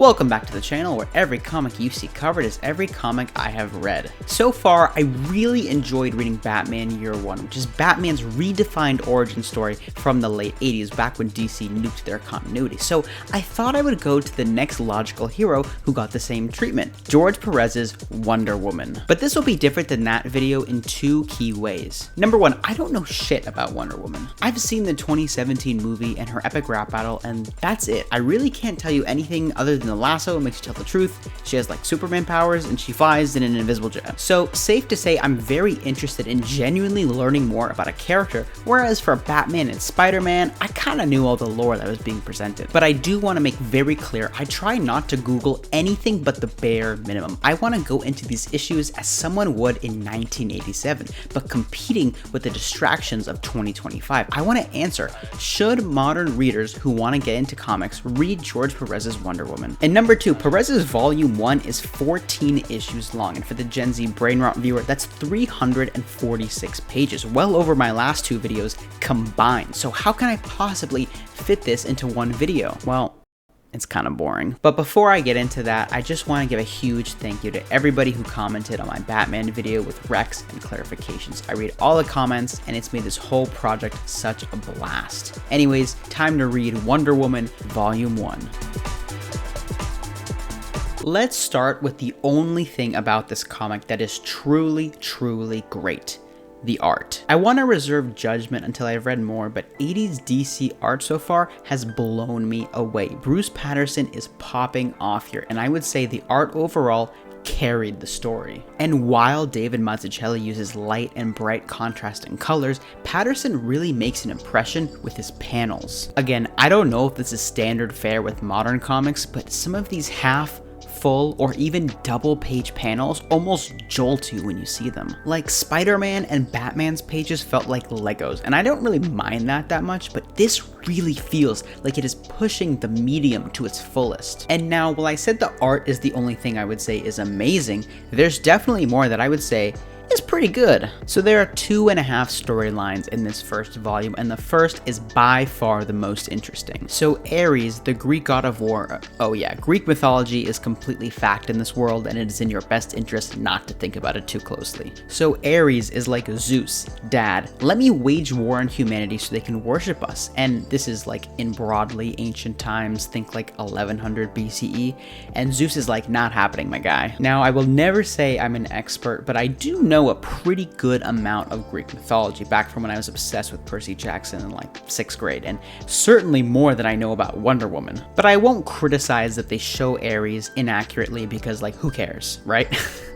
Welcome back to the channel where every comic you see covered is every comic I have read. So far, I really enjoyed reading Batman Year One, which is Batman's redefined origin story from the late 80s, back when DC nuked their continuity. So I thought I would go to the next logical hero who got the same treatment, George Perez's Wonder Woman. But this will be different than that video in two key ways. Number one, I don't know shit about Wonder Woman. I've seen the 2017 movie and her epic rap battle, and that's it. I really can't tell you anything other than the lasso makes you tell the truth. She has like Superman powers and she flies in an invisible jet. So safe to say I'm very interested in genuinely learning more about a character, whereas for Batman and Spider-Man, I kinda knew all the lore that was being presented. But I do want to make very clear, I try not to Google anything but the bare minimum. I want to go into these issues as someone would in 1987, but competing with the distractions of 2025. I want to answer, should modern readers who want to get into comics read George Perez's Wonder Woman? And number two, Perez's Volume 1 is 14 issues long, and for the Gen Z brain rot viewer, that's 346 pages, well over my last two videos combined. So how can I possibly fit this into one video? Well, it's kind of boring. But before I get into that, I just want to give a huge thank you to everybody who commented on my Batman video with recs and clarifications. I read all the comments and it's made this whole project such a blast. Anyways, time to read Wonder Woman Volume 1. Let's start with the only thing about this comic that is truly great. The art. I want to reserve judgment until I've read more, but 80s DC art so far has blown me away. Bruce Patterson is popping off here, and I would say the art overall carried the story. And while David Mazzucchelli uses light and bright contrasting colors, Patterson really makes an impression with his panels. Again, I don't know if this is standard fare with modern comics, but some of these full or even double page panels almost jolt you when you see them. Like Spider-Man and Batman's pages felt like Legos, and I don't really mind that much, but this really feels like it is pushing the medium to its fullest. And now, while I said the art is the only thing I would say is amazing, there's definitely more that I would say is pretty good. So there are 2.5 storylines in this first volume, and the first is by far the most interesting. So Ares, the Greek god of war, oh yeah, Greek mythology is completely fact in this world, and it is in your best interest not to think about it too closely. So Ares is like Zeus, dad, let me wage war on humanity so they can worship us. And this is like in broadly ancient times, think like 1100 BCE, and Zeus is like, not happening, my guy. Now, I will never say I'm an expert, but I do know a pretty good amount of Greek mythology back from when I was obsessed with Percy Jackson in like 6th grade, and certainly more than I know about Wonder Woman. But I won't criticize that they show Ares inaccurately because, like, who cares, right?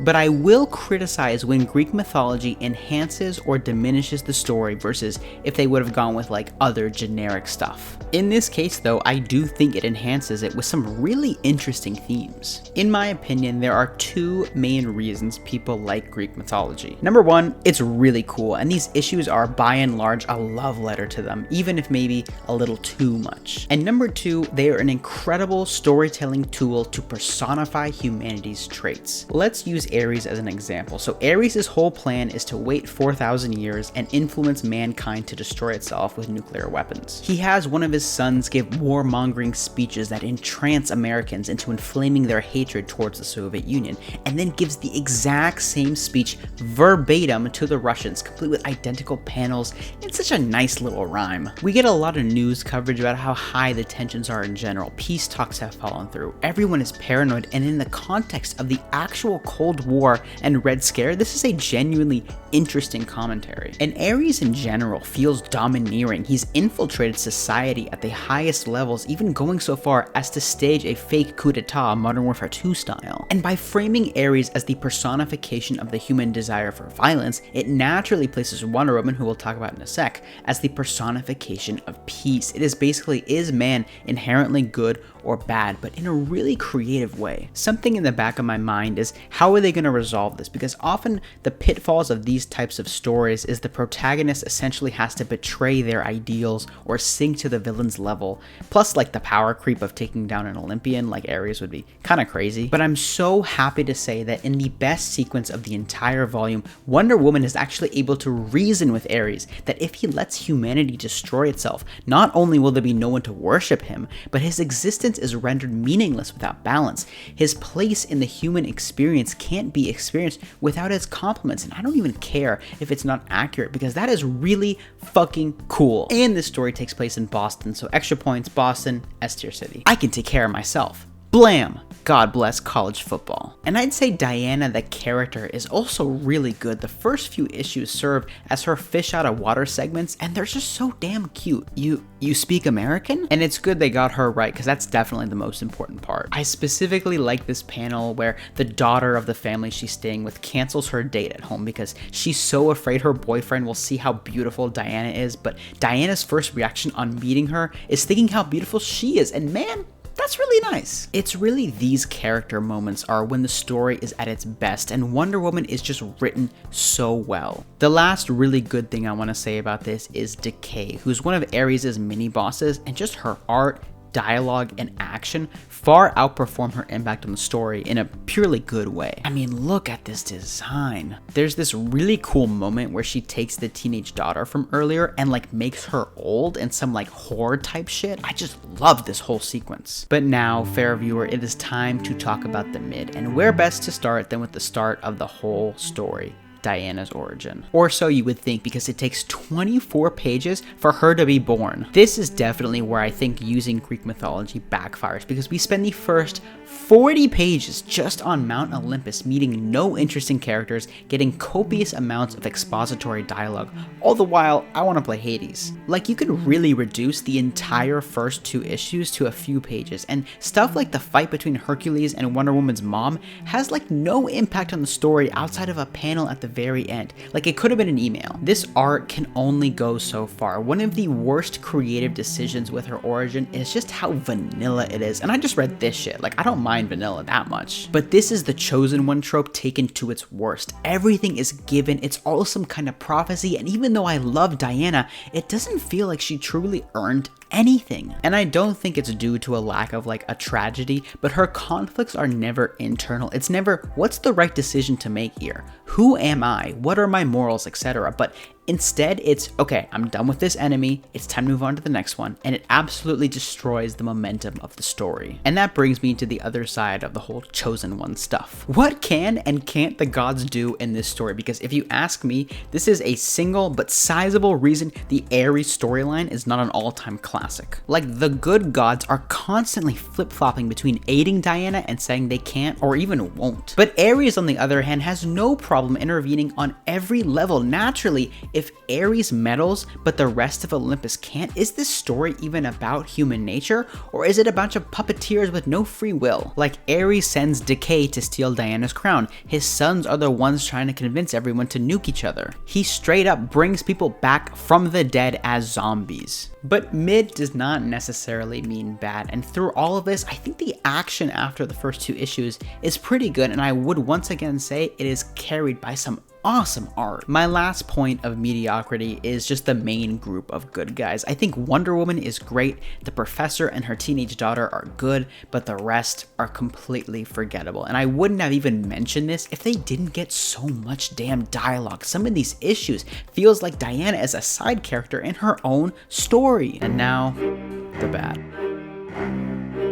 But I will criticize when Greek mythology enhances or diminishes the story versus if they would have gone with like other generic stuff. In this case though, I do think it enhances it with some really interesting themes. In my opinion, there are two main reasons people like Greek mythology. Number one, it's really cool, and these issues are by and large a love letter to them, even if maybe a little too much. And number two, they are an incredible storytelling tool to personify humanity's traits. Let's use Ares as an example. So Ares' whole plan is to wait 4,000 years and influence mankind to destroy itself with nuclear weapons. He has one of his sons give warmongering speeches that entrance Americans into inflaming their hatred towards the Soviet Union, and then gives the exact same speech verbatim to the Russians, complete with identical panels. It's such a nice little rhyme. We get a lot of news coverage about how high the tensions are in general. Peace talks have fallen through. Everyone is paranoid, and in the context of the actual Cold War and Red Scare, this is a genuinely interesting commentary. And Ares in general feels domineering. He's infiltrated society at the highest levels, even going so far as to stage a fake coup d'etat, Modern Warfare 2 style. And by framing Ares as the personification of the human desire for violence, it naturally places Wonder Woman, who we'll talk about in a sec, as the personification of peace. It is basically, is man inherently good or bad, but in a really creative way? Something in the back of my mind is, how are they going to resolve this? Because often the pitfalls of these types of stories is the protagonist essentially has to betray their ideals or sink to the villain's level. Plus, like, the power creep of taking down an Olympian like Ares would be kind of crazy. But I'm so happy to say that in the best sequence of the entire volume, Wonder Woman is actually able to reason with Ares that if he lets humanity destroy itself, not only will there be no one to worship him, but his existence is rendered meaningless without balance. His place in the human experience can't be experienced without its complements, and I don't even care if it's not accurate because that is really fucking cool. And this story takes place in Boston, so extra points, Boston, S tier city. I can take care of myself. Blam! God bless college football. And I'd say Diana, the character, is also really good. The first few issues serve as her fish out of water segments, and they're just so damn cute. You speak American? And it's good they got her right, because that's definitely the most important part. I specifically like this panel where the daughter of the family she's staying with cancels her date at home because she's so afraid her boyfriend will see how beautiful Diana is, but Diana's first reaction on meeting her is thinking how beautiful she is, and man, that's really nice. It's really these character moments are when the story is at its best, and Wonder Woman is just written so well. The last really good thing I want to say about this is Decay, who's one of Ares' mini bosses, and just her art, dialogue, and action far outperform her impact on the story in a purely good way. I mean, look at this design. There's this really cool moment where she takes the teenage daughter from earlier and like makes her old in some like horror type shit. I just love this whole sequence. But now, fair viewer, it is time to talk about the mid, and where best to start than with the start of the whole story. Diana's origin. Or so you would think, because it takes 24 pages for her to be born. This is definitely where I think using Greek mythology backfires, because we spend the first 40 pages just on Mount Olympus, meeting no interesting characters, getting copious amounts of expository dialogue, all the while I want to play Hades. Like, you could really reduce the entire first 2 issues to a few pages, and stuff like the fight between Hercules and Wonder Woman's mom has like no impact on the story outside of a panel at the very end. Like, it could have been an email. This art can only go so far. One of the worst creative decisions with her origin is just how vanilla it is, and I just read this shit. Like, I don't mind vanilla that much. But this is the chosen one trope taken to its worst. Everything is given, it's all some kind of prophecy, and even though I love Diana, it doesn't feel like she truly earned anything. And I don't think it's due to a lack of like a tragedy, but her conflicts are never internal. It's never, what's the right decision to make here? Who am I? What are my morals, etc. But instead, it's, okay, I'm done with this enemy, it's time to move on to the next one, and it absolutely destroys the momentum of the story. And that brings me to the other side of the whole chosen one stuff. What can and can't the gods do in this story? Because if you ask me, this is a single but sizable reason the Ares storyline is not an all-time classic. Like, the good gods are constantly flip-flopping between aiding Diana and saying they can't or even won't. But Ares, on the other hand, has no problem intervening on every level naturally. If Ares meddles, but the rest of Olympus can't, is this story even about human nature? Or is it a bunch of puppeteers with no free will? Like, Ares sends Decay to steal Diana's crown. His sons are the ones trying to convince everyone to nuke each other. He straight up brings people back from the dead as zombies. But mid does not necessarily mean bad, and through all of this, I think the action after the first 2 issues is pretty good, and I would once again say it is carried by some awesome art. My last point of mediocrity is just the main group of good guys. I think Wonder Woman is great, the professor and her teenage daughter are good, but the rest are completely forgettable. And I wouldn't have even mentioned this if they didn't get so much damn dialogue. Some of these issues feels like Diana is a side character in her own story. And now, the bad.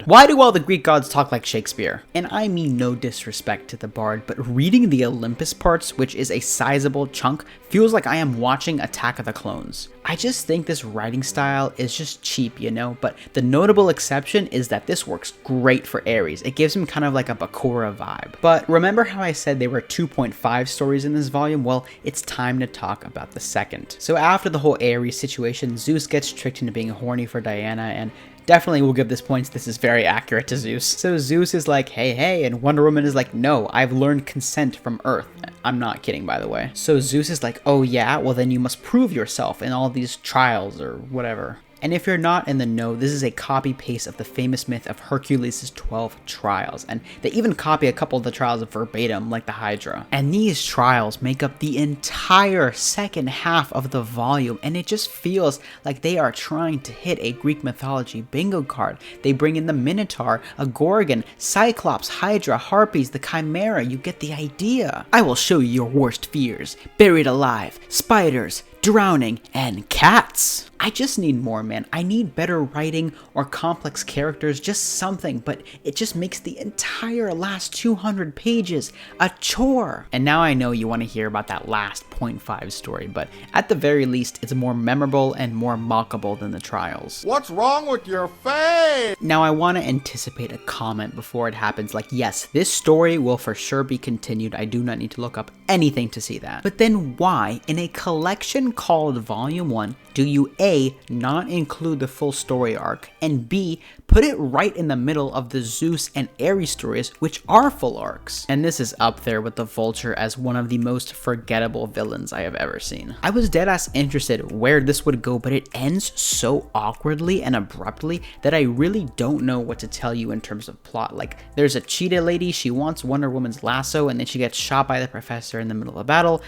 Why do all the Greek gods talk like Shakespeare? And I mean no disrespect to the bard, but reading the Olympus parts, which is a sizable chunk, feels like I am watching Attack of the Clones. I just think this writing style is just cheap, you know, but the notable exception is that this works great for Ares. It gives him kind of like a Bakura vibe. But remember how I said there were 2.5 stories in this volume? Well, it's time to talk about the second. So after the whole Ares situation, Zeus gets tricked into being horny for Diana, and definitely will give this points. This is very accurate to Zeus. So Zeus is like, hey, and Wonder Woman is like, no, I've learned consent from Earth. I'm not kidding, by the way. So Zeus is like, oh yeah, well then you must prove yourself in all these trials or whatever. And if you're not in the know, this is a copy-paste of the famous myth of Hercules' 12 trials, and they even copy a couple of the trials verbatim, like the Hydra. And these trials make up the entire second half of the volume, and it just feels like they are trying to hit a Greek mythology bingo card. They bring in the Minotaur, a Gorgon, Cyclops, Hydra, Harpies, the Chimera. You get the idea. I will show you your worst fears. Buried alive, spiders, drowning, and cats. I just need more, man. I need better writing or complex characters, just something, but it just makes the entire last 200 pages a chore. And now I know you want to hear about that last 0.5 story, but at the very least, it's more memorable and more mockable than the trials. What's wrong with your face? Now I want to anticipate a comment before it happens, like, yes, this story will for sure be continued. I do not need to look up anything to see that. But then why, in a collection called Volume 1, do you A, not include the full story arc, and B, put it right in the middle of the Zeus and Ares stories, which are full arcs? And this is up there with the Vulture as one of the most forgettable villains I have ever seen. I was deadass interested where this would go, but it ends so awkwardly and abruptly that I really don't know what to tell you in terms of plot. Like, there's a cheetah lady, she wants Wonder Woman's lasso, and then she gets shot by the professor in the middle of a battle,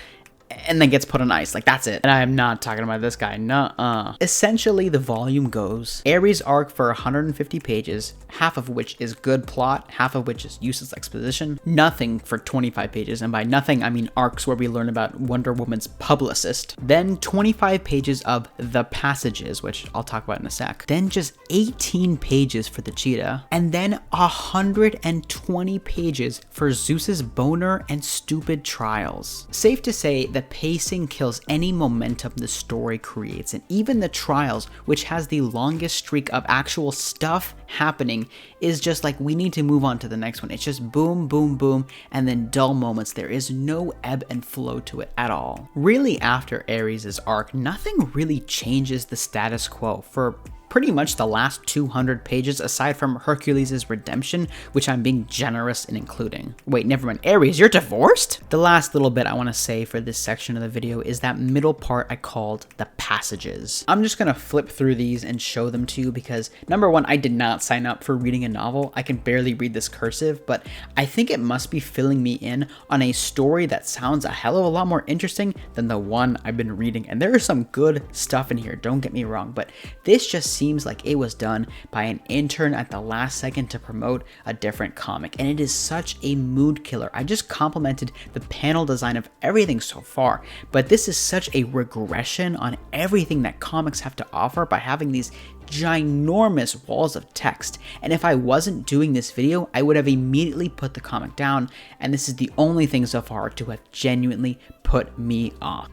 and then gets put on ice. Like, that's it. And I am not talking about this guy. Nuh-uh. Essentially, the volume goes Ares arc for 150 pages, half of which is good plot, half of which is useless exposition. Nothing for 25 pages, and by nothing, I mean arcs where we learn about Wonder Woman's publicist. Then 25 pages of the passages, which I'll talk about in a sec. Then just 18 pages for the cheetah. And then 120 pages for Zeus's boner and stupid trials. Safe to say, the pacing kills any momentum the story creates, and even the trials, which has the longest streak of actual stuff happening, is just like, we need to move on to the next one. It's just boom, boom, boom, and then dull moments. There is no ebb and flow to it at all. Really, after Ares' arc, nothing really changes the status quo for pretty much the last 200 pages, aside from Hercules' redemption, which I'm being generous in including. Wait, never mind. Ares, you're divorced? The last little bit I want to say for this section of the video is that middle part I called the passages. I'm just gonna flip through these and show them to you because, number one, I did not sign up for reading a novel. I can barely read this cursive, but I think it must be filling me in on a story that sounds a hell of a lot more interesting than the one I've been reading. And there is some good stuff in here, don't get me wrong, but this just seems like it was done by an intern at the last second to promote a different comic, and it is such a mood killer. I just complimented the panel design of everything so far, but this is such a regression on everything that comics have to offer by having these ginormous walls of text. And if I wasn't doing this video, I would have immediately put the comic down, and this is the only thing so far to have genuinely put me off.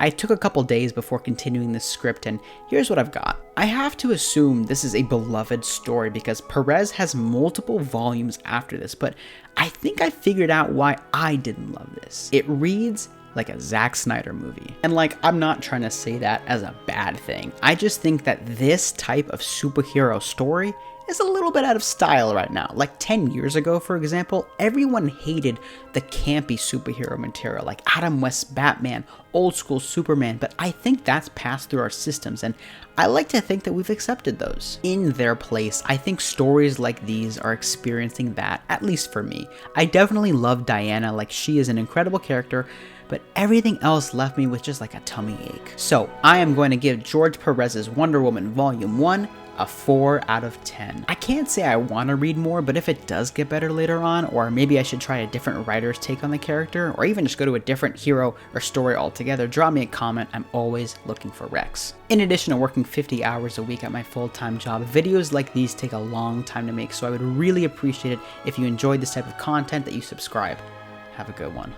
I took a couple days before continuing this script, and here's what I've got. I have to assume this is a beloved story because Perez has multiple volumes after this, but I think I figured out why I didn't love this. It reads like a Zack Snyder movie. And like, I'm not trying to say that as a bad thing. I just think that this type of superhero story is a little bit out of style right now. Like 10 years ago, for example, everyone hated the campy superhero material like Adam West's Batman, old school Superman, but I think that's passed through our systems, and I like to think that we've accepted those. In their place, I think stories like these are experiencing that, at least for me. I definitely love Diana, like she is an incredible character, but everything else left me with just like a tummy ache. So I am going to give George Perez's Wonder Woman Volume 1 a 4 out of 10. I can't say I want to read more, but if it does get better later on, or maybe I should try a different writer's take on the character, or even just go to a different hero or story altogether, drop me a comment. I'm always looking for recs. In addition to working 50 hours a week at my full-time job, videos like these take a long time to make, so I would really appreciate it if you enjoyed this type of content that you subscribe. Have a good one.